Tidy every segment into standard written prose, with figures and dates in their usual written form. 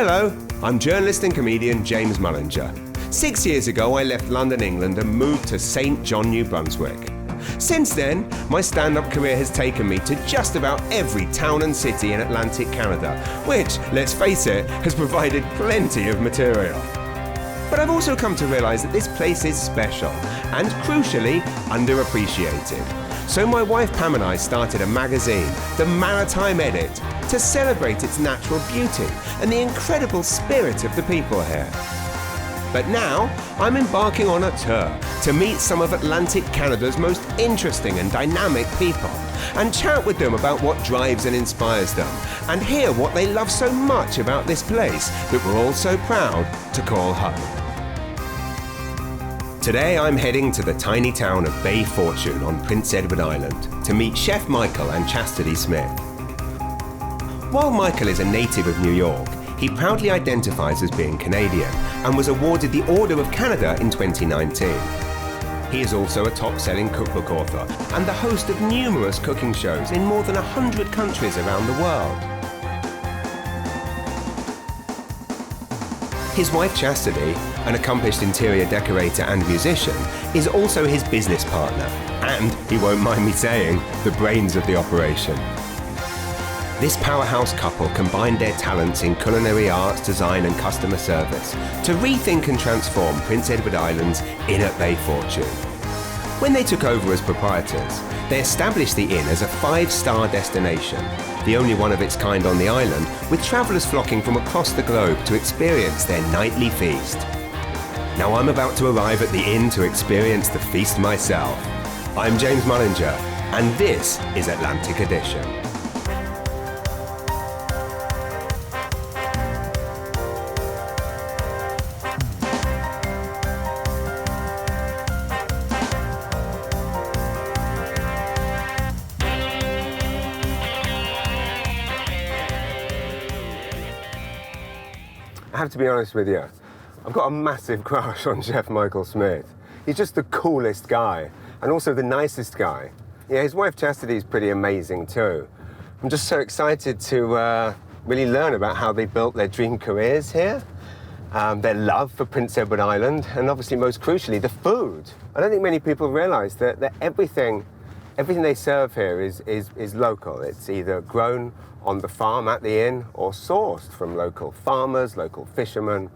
Hello, I'm journalist and comedian James Mullinger. 6 years ago, I left London, England and moved to St. John, New Brunswick. Since then, my stand-up career has taken me to just about every town and city in Atlantic Canada, which, let's face it, has provided plenty of material. But I've also come to realise that this place is special and, crucially, underappreciated. So my wife Pam and I started a magazine, the Maritime Edit, to celebrate its natural beauty and the incredible spirit of the people here. But now, I'm embarking on a tour to meet some of Atlantic Canada's most interesting and dynamic people and chat with them about what drives and inspires them and hear what they love so much about this place that we're all so proud to call home. Today I'm heading to the tiny town of Bay Fortune on Prince Edward Island to meet Chef Michael and Chastity Smith. While Michael is a native of New York, he proudly identifies as being Canadian and was awarded the Order of Canada in 2019. He is also a top-selling cookbook author and the host of numerous cooking shows in more than 100 countries around the world. His wife Chastity, an accomplished interior decorator and musician, is also his business partner and, he won't mind me saying, the brains of the operation. This powerhouse couple combined their talents in culinary arts, design and customer service to rethink and transform Prince Edward Island's Inn at Bay Fortune. When they took over as proprietors, they established the inn as a 5-star destination, the only one of its kind on the island, with travellers flocking from across the globe to experience their nightly feast. Now I'm about to arrive at the inn to experience the feast myself. I'm James Mullinger, and this is Atlantic Edition. I have to be honest with you, I've got a massive crush on Chef Michael Smith. He's just the coolest guy and also the nicest guy. Yeah, his wife Chastity is pretty amazing too. I'm just so excited to really learn about how they built their dream careers here, their love for Prince Edward Island, and obviously most crucially, the food. I don't think many people realise that everything they serve here is local. It's either grown on the farm at the inn or sourced from local farmers, local fishermen.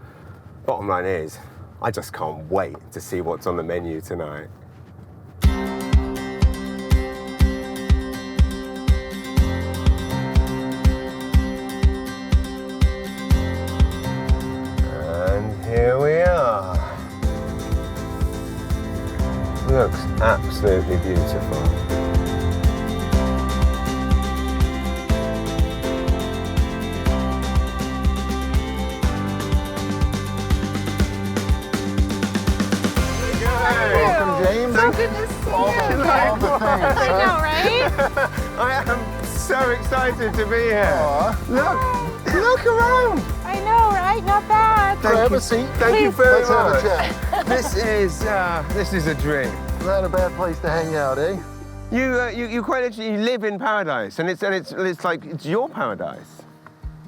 Bottom line is, I just can't wait to see what's on the menu tonight. And here we are. Looks absolutely beautiful. So good to see you. All the things, I know, right? I am so excited to be here. Aww. Look around. I know, right? Not bad. Have a seat. Thank you very Let's have much. a chat. This is a dream. Not a bad place to hang out, eh? You quite literally live in paradise, and it's like it's your paradise.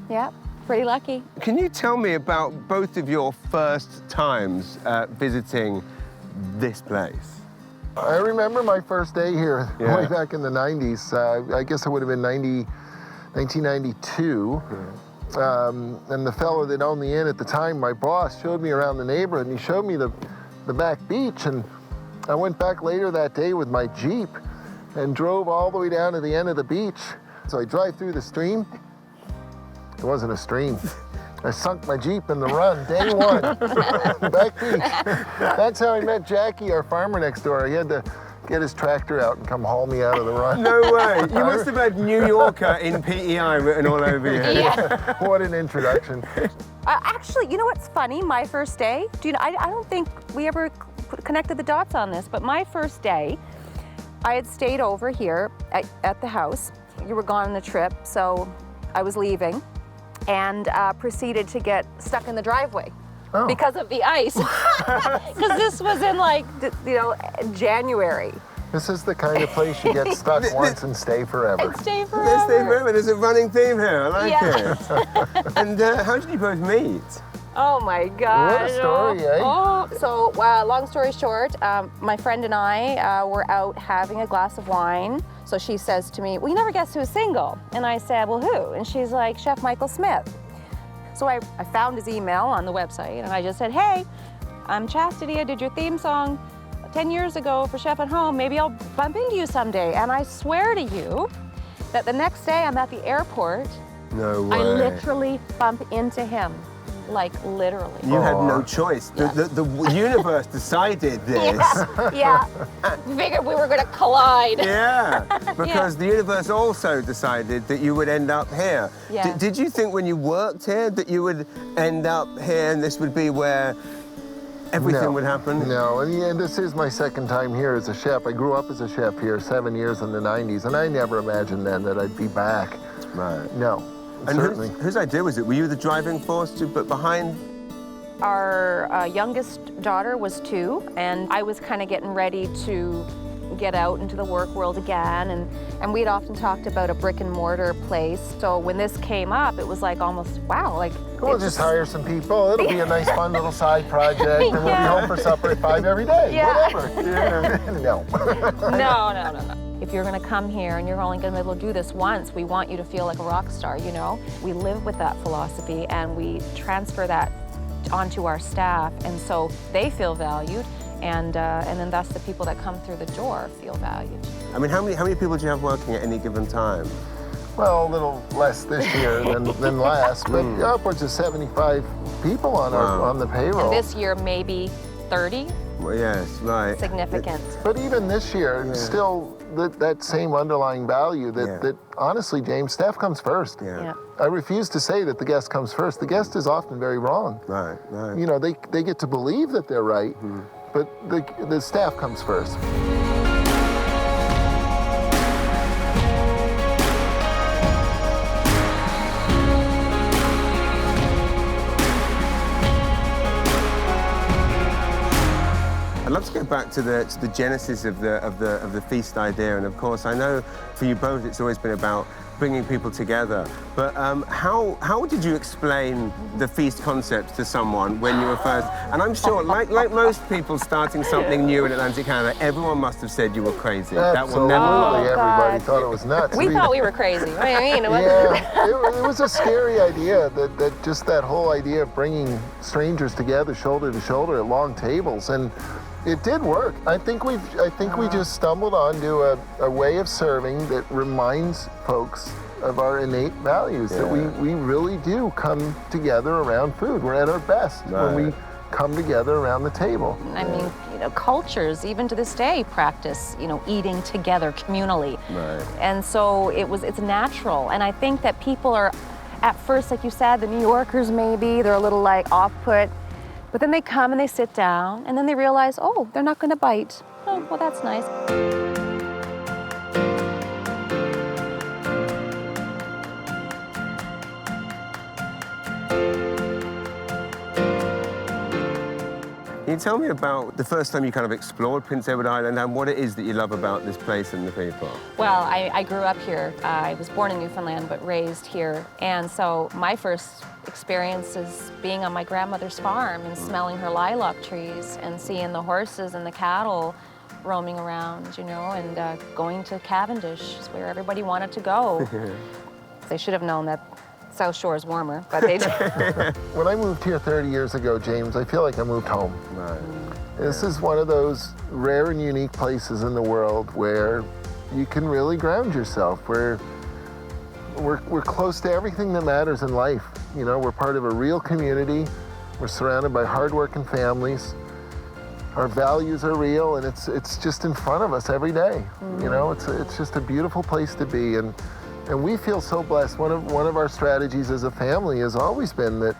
Yep, pretty lucky. Can you tell me about both of your first times visiting this place? I remember my first day here way back in the 90s. I guess it would have been 1992. And the fellow that owned the inn at the time, my boss, showed me around the neighborhood, and he showed me the back beach. And I went back later that day with my Jeep and drove all the way down to the end of the beach. So I drive through the stream. It wasn't a stream. I sunk my Jeep in the run, day one, back beach. That's how I met Jackie, our farmer next door. He had to get his tractor out and come haul me out of the run. No way. You must have had New Yorker in PEI written all over your head. Yeah. What an introduction. Actually, you know what's funny? My first day, I don't think we ever connected the dots on this, but my first day, I had stayed over here at the house. You were gone on the trip, so I was leaving. And proceeded to get stuck in the driveway because of the ice. Because this was in January. This is the kind of place you get stuck once and stay forever. Stay Let's stay forever. forever. There's a running theme here. I like Yeah. it. And how did you both meet? Oh my God. What a story, eh? Oh, so long story short, my friend and I were out having a glass of wine. So she says to me, well, you never guess who's single. And I said, well, who? And she's like, Chef Michael Smith. So I found his email on the website and I just said, hey, I'm Chastity. I did your theme song 10 years ago for Chef at Home. Maybe I'll bump into you someday. And I swear to you that the next day I'm at the airport. No way. I literally bump into him. Like literally. You had no choice. Yeah. The universe decided this. Yeah. Figured we were going to collide. Yeah, because the universe also decided that you would end up here. Yeah. Did you think when you worked here that you would end up here and this would be where everything would happen? No, and this is my second time here as a chef. I grew up as a chef here 7 years in the 90s, and I never imagined then that I'd be back. Right. No, And certainly. whose idea was it? Were you the driving force behind? Our youngest daughter was 2, and I was kind of getting ready to get out into the work world again, and we'd often talked about a brick and mortar place. So when this came up, it was like almost, wow, like. We'll it's just hire some people. It'll be a nice, fun little side project, and we'll be Yeah. home for supper at 5 every day. Yeah. Whatever. Yeah. No. No. If you're gonna come here and you're only gonna be able to do this once, we want you to feel like a rock star, you know? We live with that philosophy and we transfer that onto our staff, and so they feel valued, and then thus the people that come through the door feel valued. I mean, how many people do you have working at any given time? Well, a little less this year than last, but upwards of 75 people on the payroll. And this year, maybe 30, Well, yes, right. significant. But even this year, still that same underlying value that honestly, James, staff comes first. Yeah. I refuse to say that the guest comes first. The guest is often very wrong. Right. You know, they get to believe that they're right, but the staff comes first. I'd love to get back to the genesis of the feast idea, and of course, I know for you both, it's always been about bringing people together. But how did you explain the feast concept to someone when you were first? And I'm sure, like most people starting something new in Atlantic Canada, everyone must have said you were crazy. That will never Absolutely, work. everybody God. thought it was nuts. We thought we were crazy. What do you mean? Yeah, it was a scary idea, that whole idea of bringing strangers together shoulder to shoulder at long tables, and it did work. I think we just stumbled onto a way of serving that reminds folks of our innate values, that we really do come together around food. We're at our best when we come together around the table. I mean, you know, cultures, even to this day, practice, you know, eating together communally. Right. And so it's natural. And I think that people are, at first, like you said, the New Yorkers maybe, they're a little like off-put, but then they come and they sit down and then they realize, oh, they're not gonna bite. Oh, well, that's nice. Can you tell me about the first time you kind of explored Prince Edward Island and what it is that you love about this place and the people? Well, I grew up here. I was born in Newfoundland, but raised here. And so my first experience is being on my grandmother's farm and smelling her lilac trees and seeing the horses and the cattle roaming around, you know, and going to Cavendish, where everybody wanted to go. They should have known that South Shore is warmer, but they didn't. When I moved here 30 years ago, James, I feel like I moved home. Right. This is one of those rare and unique places in the world where you can really ground yourself, where we're close to everything that matters in life. You know, we're part of a real community. We're surrounded by hardworking families. Our values are real, and it's just in front of us every day. You know, it's just a beautiful place to be, and we feel so blessed. One of our strategies as a family has always been that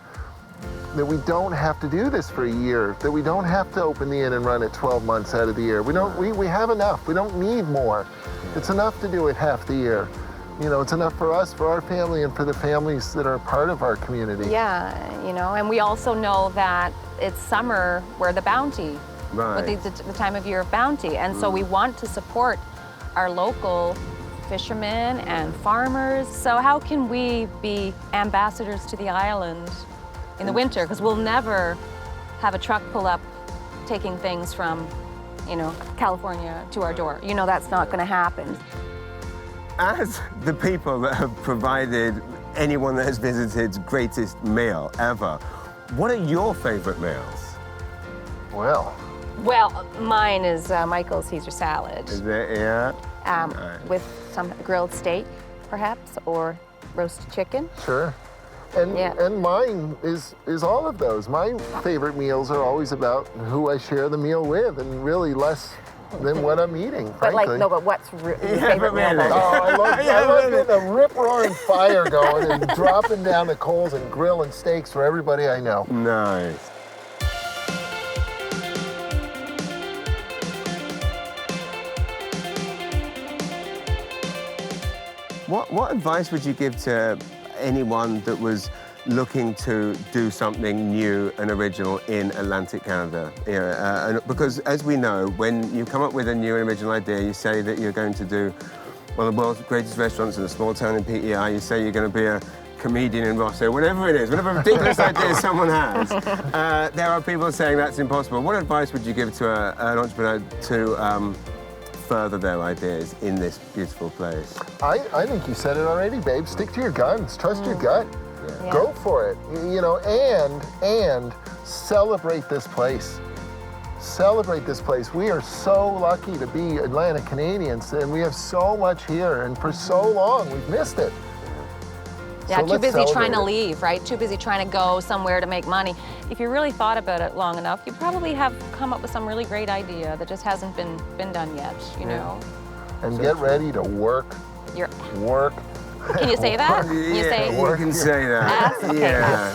we don't have to do this for a year, that we don't have to open the inn and run it 12 months out of the year. We have enough. We don't need more. It's enough to do it half the year. You know, it's enough for us, for our family, and for the families that are part of our community. Yeah, you know, and we also know that it's summer where the bounty Right. with the time of year of bounty. And so we want to support our local fishermen and farmers. So how can we be ambassadors to the island in the winter? Because we'll never have a truck pull up taking things from, you know, California to our door. You know, that's not going to happen. As the people that have provided anyone that has visited's greatest meal ever, what are your favorite meals? Well, Mine is Michael's Caesar salad. Is it, yeah? Nice. With some grilled steak, perhaps, or roasted chicken. sure. And Yeah. and mine is all of those. My favorite meals are always about who I share the meal with, and really less than what I'm eating, But frankly. but what's your Yeah, favorite but meal? really. Oh, I love really. getting a rip-roaring fire going and dropping down the coals and grilling steaks for everybody I know. Nice. What advice would you give to anyone that was looking to do something new and original in Atlantic Canada? You know, and because as we know, when you come up with a new and original idea, you say that you're going to do one of the world's greatest restaurants in a small town in PEI, you say you're going to be a comedian in Rosso, whatever it is, whatever ridiculous idea someone has, there are people saying that's impossible. What advice would you give to an entrepreneur to further their ideas in this beautiful place? I think you said it already, babe. Stick to your guns. Trust your gut. Yeah. Go for it. You know, and celebrate this place. Celebrate this place. We are so lucky to be Atlantic Canadians, and we have so much here, and for so long we've missed it. Yeah, So too let's busy trying celebrate to it. leave, right? Too busy trying to go somewhere to make money. If you really thought about it long enough, you probably have come up with some really great idea that just hasn't been done yet, you know? And get ready to work. You're, Work. can you say that? Can you Yeah, say you can say that. Ass? Okay, Yeah.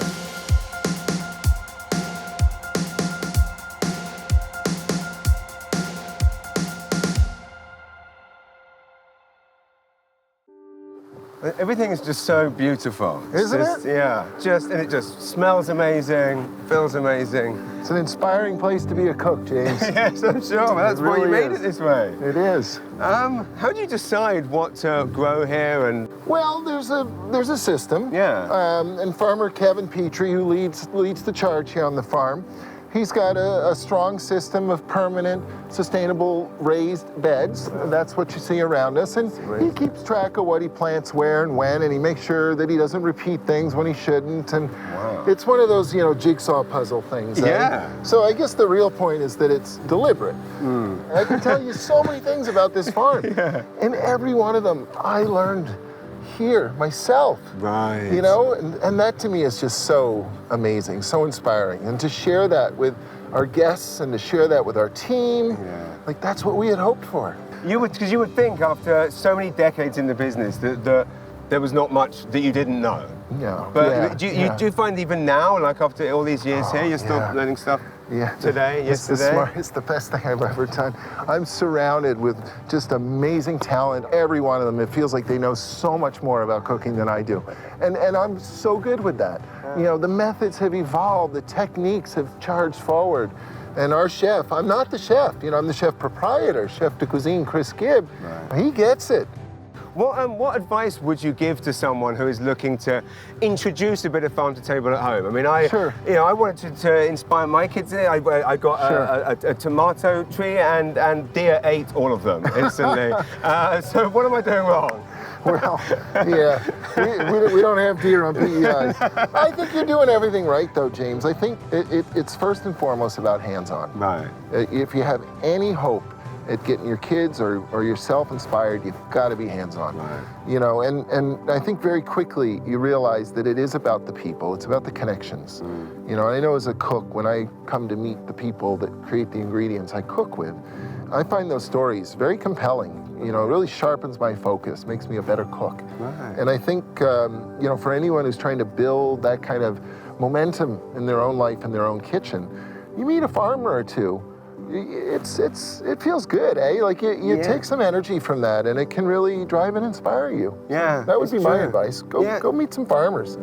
Everything is just so beautiful. It's Isn't just, it? Yeah, and it just smells amazing, feels amazing. It's an inspiring place to be a cook, James. Yes, I'm sure. That's why you really made is. it this way. It is. How do you decide what to grow here and? Well, there's a system. Yeah. And farmer Kevin Petrie, who leads the charge here on the farm, he's got a strong system of permanent, sustainable raised beds. That's what you see around us. And he keeps track of what he plants where and when, and he makes sure that he doesn't repeat things when he shouldn't. And it's one of those, you know, jigsaw puzzle things. Yeah. So I guess the real point is that it's deliberate. And I can tell you so many things about this farm. And every one of them I learned here myself. Right. You know, and that to me is just so amazing, so inspiring. And to share that with our guests and to share that with our team, like that's what we had hoped for. Because you would think after so many decades in the business that there was not much that you didn't know. Yeah. But do you find even now, like after all these years here, you're still learning stuff? Yeah. Today, It's yesterday? it's the best thing I've ever done. I'm surrounded with just amazing talent. Every one of them, it feels like they know so much more about cooking than I do. And I'm so good with that. You know, the methods have evolved, the techniques have charged forward. And our chef, I'm not the chef, you know, I'm the chef proprietor, Chef de Cuisine Chris Gibb. He gets it. What advice would you give to someone who is looking to introduce a bit of farm to table at home? I mean, I wanted to inspire my kids. I got a tomato tree, and deer ate all of them instantly. So what am I doing wrong? Well, yeah, we don't have deer on PEI. I think you're doing everything right, though, James. I think it's first and foremost about hands-on. Right. If you have any hope at getting your kids or yourself inspired, you've got to be hands-on. Right. You know, and I think very quickly you realize that it is about the people. It's about the connections. You know, I know as a cook, when I come to meet the people that create the ingredients I cook with, I find those stories very compelling. You know, it really sharpens my focus, makes me a better cook. Right. And I think, you know, for anyone who's trying to build that kind of momentum in their own life, in their own kitchen, you meet a farmer or two, it feels good, eh? Like you take some energy from that, and it can really drive and inspire you. Yeah, That would be it's my true. advice. Go meet some farmers.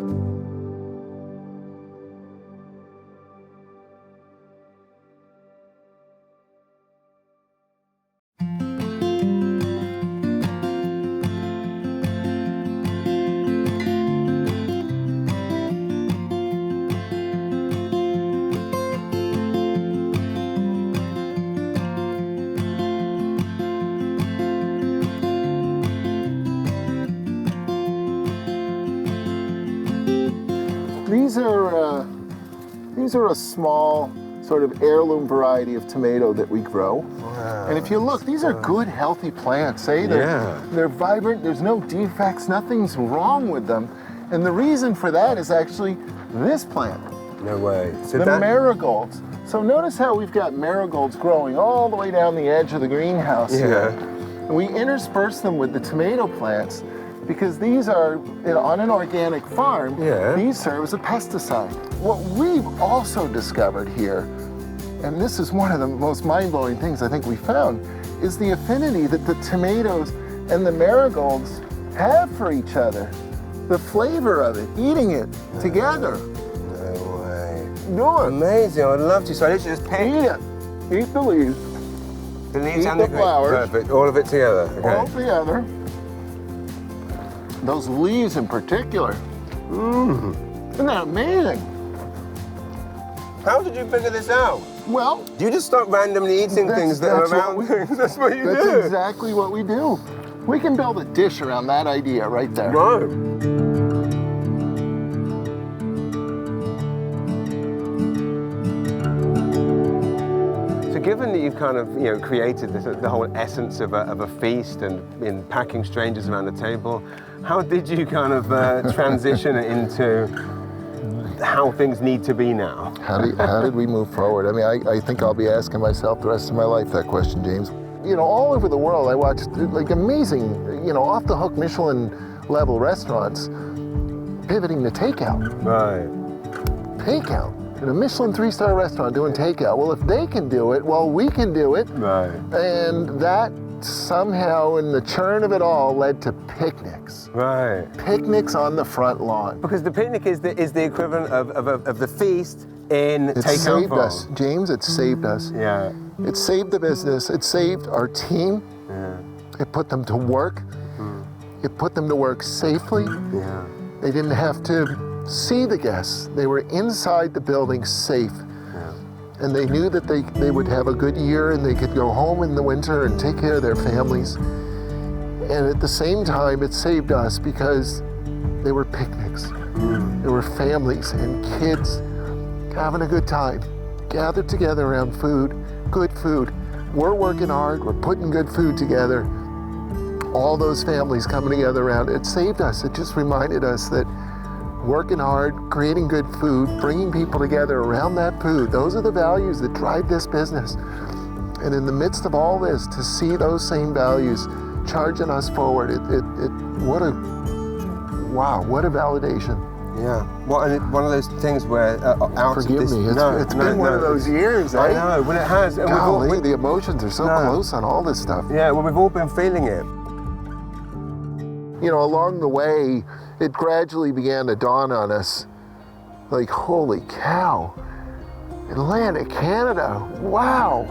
These are a small sort of heirloom variety of tomato that we grow. Wow. And if you look, these are good, healthy plants. They're vibrant. There's no defects. Nothing's wrong with them. And the reason for that is actually this plant. No way. So the marigolds. So notice how we've got marigolds growing all the way down the edge of the greenhouse here. And we intersperse them with the tomato plants because these are, on an organic farm, these serve as a pesticide. What we've also discovered here, and this is one of the most mind-blowing things I think we found, is the affinity that the tomatoes and the marigolds have for each other. The flavor of it, eating it together. No way. Do it. Amazing, I'd love to. So I literally just pick. Eat it. Eat the leaves. The leaves Eat and the green. flowers. Perfect, all of it together. Okay. All together. Those leaves in particular. Isn't that amazing? How did you figure this out? Well, Do you just start randomly eating things that are around things? That's what you do. That's exactly what we do. We can build a dish around that idea right there. Right. So given that you've kind of created the whole essence of a feast and in packing strangers around the table, how did you kind of transition it into how things need to be now? How did we move forward? I mean, I think I'll be asking myself the rest of my life that question, James. All over the world, I watched like amazing, off the hook Michelin level restaurants pivoting to takeout. Right. Takeout. In a Michelin 3-star restaurant doing takeout. Well, if they can do it, well, we can do it. Right. And that somehow, in the churn of it all, led to picnics. Right. Picnics on the front lawn. Because the picnic is the equivalent of the feast in It takeout saved form. us, James. It saved us. Yeah. It saved the business. It saved our team. Yeah. It put them to work. It put them to work safely. Yeah. They didn't have to see the guests. They were inside the building safe. Yeah. And they knew that they would have a good year and they could go home in the winter and take care of their families. And at the same time, it saved us because they were picnics. There were families and kids having a good time, gathered together around food, good food. We're working hard, we're putting good food together. All those families coming together around it saved us. It just reminded us that working hard, creating good food, bringing people together around that food, those are the values that drive this business. And in the midst of all this, to see those same values charging us forward, what a validation. Yeah. Well, and one of those things where out Forgive of this, me, it's been one of those years, eh? I know. Well, it has. And Golly, the emotions are so close on all this stuff. Yeah. Well, we've all been feeling it. Along the way, it gradually began to dawn on us, like, holy cow, Atlantic Canada, wow.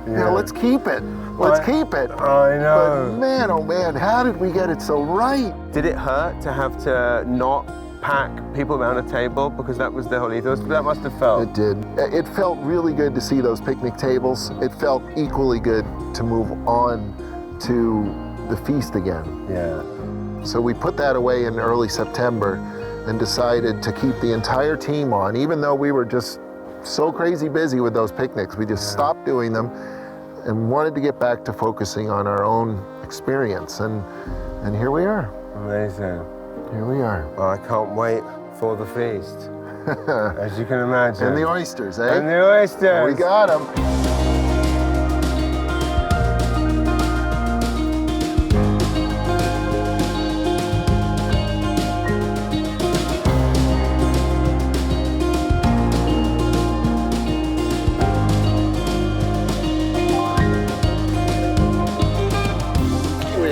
Yeah. Let's keep it. Let's keep it. I know. But man, oh man, how did we get it so right? Did it hurt to have to not pack people around a table because that was the whole ethos? That must have felt. It did. It felt really good to see those picnic tables. It felt equally good to move on to the feast again. Yeah. So we put that away in early September and decided to keep the entire team on, even though we were just so crazy busy with those picnics. We just stopped doing them and wanted to get back to focusing on our own experience. And here we are. Amazing. Here we are. Well, I can't wait for the feast, as you can imagine. And the oysters, eh? And the oysters. We got them.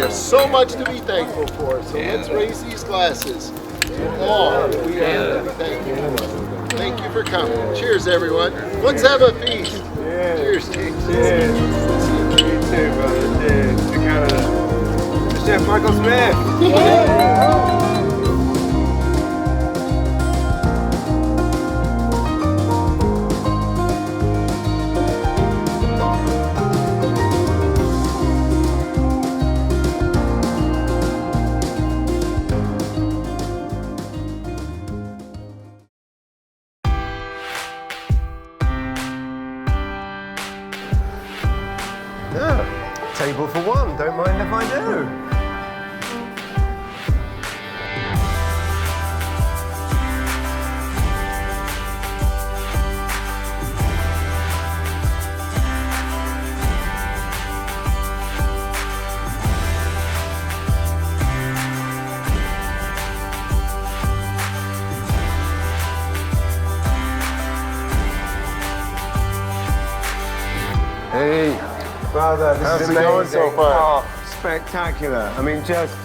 So much to be thankful for. So let's raise these glasses to all that we have to be thankful for. Thank you for coming. Cheers, everyone. Let's have a feast. Cheers, James. Cheers. You too, brother. Cheers. To Canada. To Chef Michael Smith. table for one. Don't mind if I do. Hey, Brother, this how's is it amazing. going so far? Oh, spectacular. I mean, just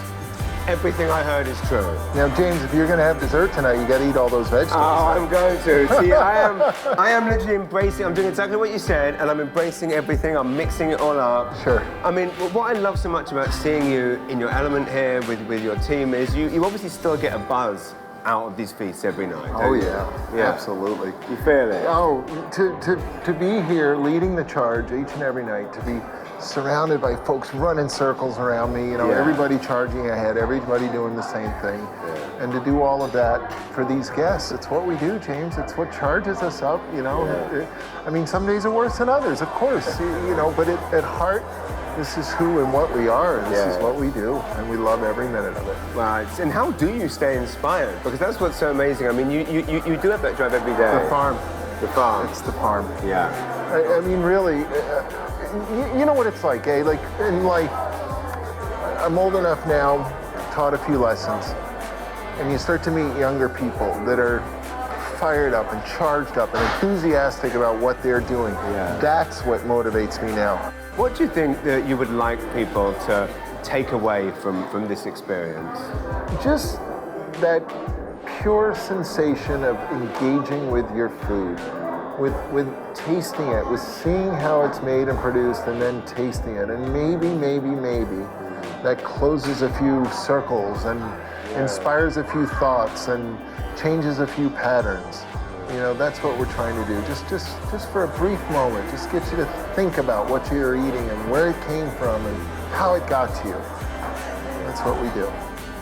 everything I heard is true. Now, James, if you're gonna have dessert tonight, you gotta eat all those vegetables. Oh, I'm going to. See, I am literally embracing, I'm doing exactly what you said, and I'm embracing everything. I'm mixing it all up. Sure. I mean, what I love so much about seeing you in your element here with your team is you obviously still get a buzz out of these feasts every night. Oh, don't you? yeah, absolutely. You feel it? Oh, to be here leading the charge each and every night, to be surrounded by folks running circles around me, you know, Yeah. everybody charging ahead, everybody doing the same thing. And to do all of that for these guests, it's what we do, James. It's what charges us up, you know. I mean, some days are worse than others, of course, you know, but at heart, this is who and what we are, and this is what we do, and we love every minute of it. Right. And how do you stay inspired? Because that's what's so amazing. I mean, you do have that drive every day. The farm. The farm. It's the farm. Yeah. I mean, really, you know what it's like, eh? Like, in life, I'm old enough now, taught a few lessons, and you start to meet younger people that are fired up and charged up and enthusiastic about what they're doing. Yeah. That's what motivates me now. What do you think that you would like people to take away from this experience? Just that pure sensation of engaging with your food, with tasting it, with seeing how it's made and produced, and then tasting it. And maybe that closes a few circles and inspires a few thoughts and changes a few patterns. You know, that's what we're trying to do. Just for a brief moment, just get you to think about what you're eating and where it came from and how it got to you. That's what we do.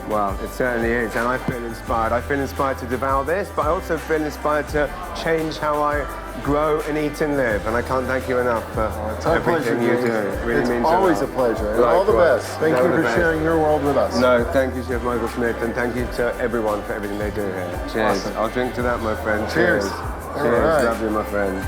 Well, it certainly is, and I feel inspired. I feel inspired to devour this, but I also feel inspired to change how I grow and eat and live, and I can't thank you enough for It's our pleasure, everything you James. do. It really It's means always a a lot. pleasure, and all the Likewise. best. Thank All you the for best. sharing your world with us. No, thank you, Chef Michael Smith, and thank you to everyone for everything they do here. Cheers. Awesome. I'll drink to that, my friend. Cheers. Cheers. All right. Love you, my friend.